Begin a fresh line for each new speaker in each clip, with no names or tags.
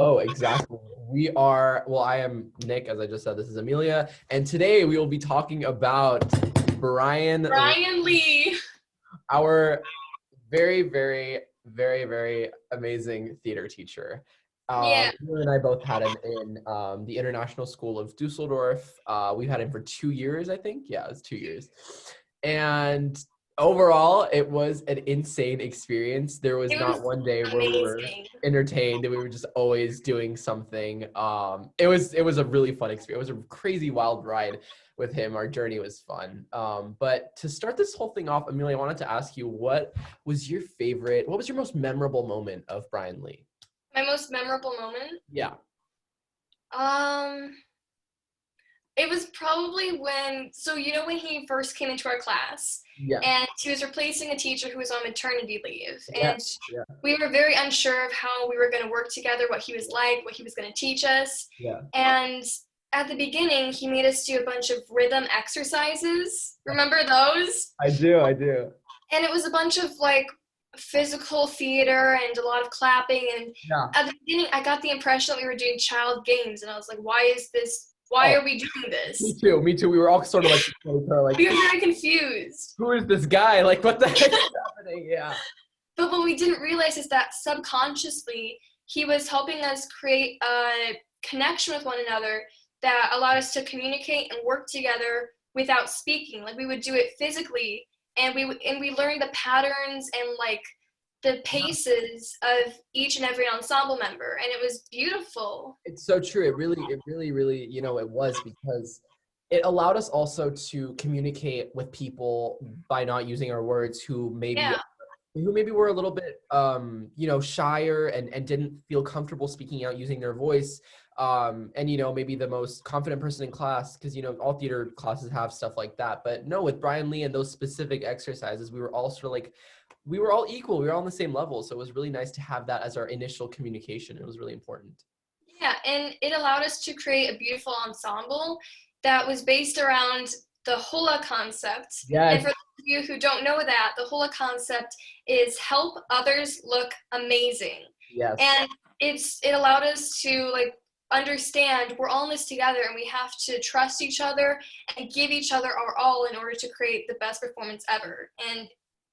Oh, exactly. I am Nick, as I just said, this is Amelia, and today we will be talking about Brian,
Bryan Lee.
our very, very, very, very amazing theater teacher.
Yeah.
You and I both had him in the International School of Dusseldorf. We've had him for 2 years, I think. Yeah, it was 2 years. And overall, it was an insane experience. There was
It
not
was
one day where we were
amazing.
entertained. We were just always doing something. It was a really fun experience. It was a crazy wild ride with him. Our journey was fun. But to start this whole thing off, Amelia, I wanted to ask you, what was your most memorable moment of Bryan Lee?
My most memorable moment?
Yeah.
Um, it was probably when he first came into our class
Yeah.
and he was replacing a teacher who was on maternity leave.
Yeah.
And
Yeah.
we were very unsure of how we were going to work together, what he was like, what he was going to teach us.
Yeah.
And at the beginning, he made us do a bunch of rhythm exercises. Remember those?
I do. I do.
And it was a bunch of like physical theater and a lot of clapping, and
Yeah.
at the beginning I got the impression that we were doing child games, and I was like, why
Oh,
are we doing
me
this?
too. Me too. We were all sort of like,
We were very confused,
who is this guy? Like, what the heck is happening? Yeah.
but what we didn't realize is that subconsciously he was helping us create a connection with one another that allowed us to communicate and work together without speaking. Like we would do it physically, and we learned the patterns and like the paces of each and every ensemble member, and it was beautiful.
It's so true. It really, it was because it allowed us also to communicate with people by not using our words
Yeah.
who maybe were a little bit shyer and didn't feel comfortable speaking out using their voice. And maybe the most confident person in class, because all theater classes have stuff like that. But no, with Bryan Lee and those specific exercises, we were all sort of like, we were all equal. We were all on the same level. So it was really nice to have that as our initial communication. It was really important.
Yeah, and it allowed us to create a beautiful ensemble that was based around the HOLA concept. And
Yes.
for those of you who don't know that, the HOLA concept is help others look amazing.
Yes.
And it allowed us to like understand we're all in this together, and we have to trust each other and give each other our all in order to create the best performance ever. And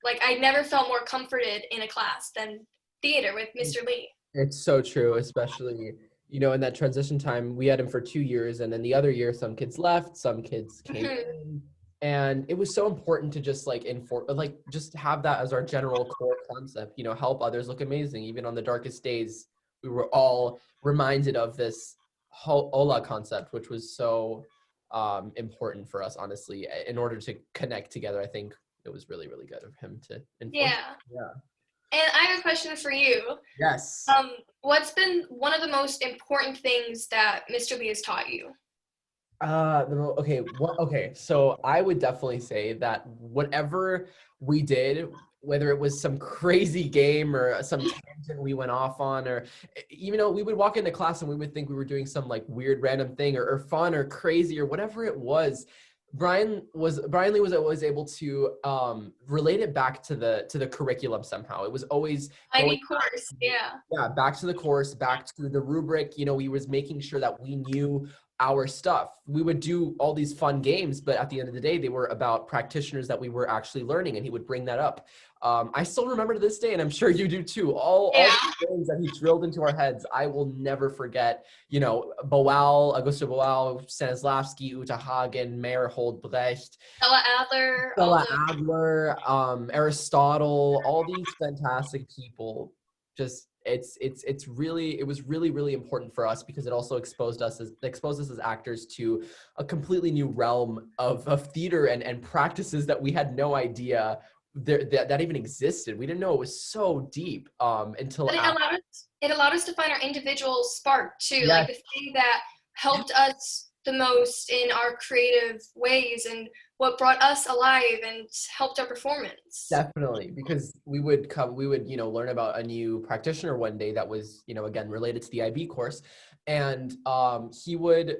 like I never felt more comforted in a class than theater with Mr. Lee.
It's so true, especially, in that transition time, we had him for 2 years, and then the other year, some kids left, some kids came
Mhm.
in, and it was so important to just just have that as our general core concept, help others look amazing. Even on the darkest days, we were all reminded of this HOLA concept, which was so important for us, honestly, in order to connect together. I think it was really, really good of him to enforce.
Yeah.
Yeah.
And I have a question for you.
Yes.
What's been one of the most important things that Mr. Lee has taught you?
Okay, so I would definitely say that whatever we did, whether it was some crazy game or some tangent we went off on, or even though we would walk into class and we would think we were doing some like weird random thing or fun or crazy or whatever it was, Bryan Lee was always able to relate it back to the curriculum somehow. It was always going
IB course, yeah.
back to the course, back to the rubric. He was making sure that we knew our stuff. We would do all these fun games, but at the end of the day, they were about practitioners that we were actually learning, and he would bring that up. I still remember to this day, and I'm sure you do too, all
Yeah.
the things that he drilled into our heads. I will never forget, Boal, Augusto Boal, Stanislavski, Uta Hagen, Meyerhold, Brecht,
Stella Adler, all
Stella
the
Adler, Aristotle, all these fantastic people. Just it was really, really important for us because it also exposed us as actors to a completely new realm of theater and practices that we had no idea that even existed. We didn't know it was so deep until
but
after.
it allowed us to find our individual spark too, like
Yes.
the thing that helped us the most in our creative ways and what brought us alive and helped our performance.
Definitely, because we would, learn about a new practitioner one day that was, again, related to the IB course. And he would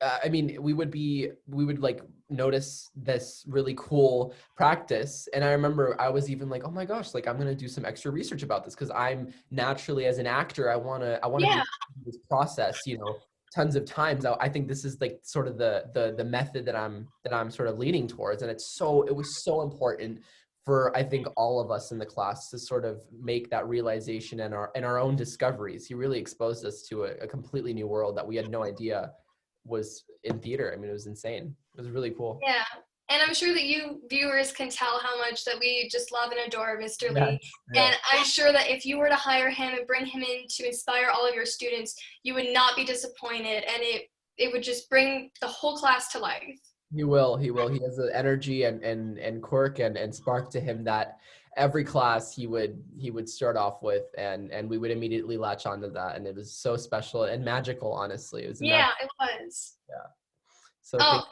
I mean, we would like notice this really cool practice. And I remember I was even like, oh my gosh, like I'm going to do some extra research about this because I'm naturally as an actor, I want to be
Yeah.
in this process, you know, tons of times. I think this is like sort of the method that I'm sort of leaning towards. And it was so important for, I think, all of us in the class to sort of make that realization and our own discoveries. He really exposed us to a completely new world that we had no idea was in theater. I mean, it was insane. It was really cool.
Yeah. And I'm sure that you viewers can tell how much that we just love and adore Mr.
Yeah,
Lee.
yeah.
And I'm sure that if you were to hire him and bring him in to inspire all of your students, you would not be disappointed, and it would just bring the whole class to life.
He will. He will. He has an energy and quirk and spark to him that every class he would start off with, and we would immediately latch onto that, and it was so special and magical. Honestly, it was
Yeah, it was.
yeah. So
Oh,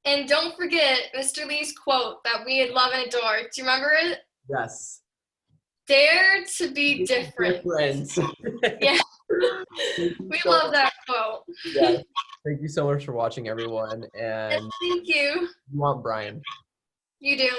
and don't forget Mr. Lee's quote that we love and adore. Do you remember it?
yes.
Dare to be different.
Friends.
Yeah. We love that quote.
Yeah. Thank you so much for watching, everyone. And
Thank you.
you want Bryan.
You do.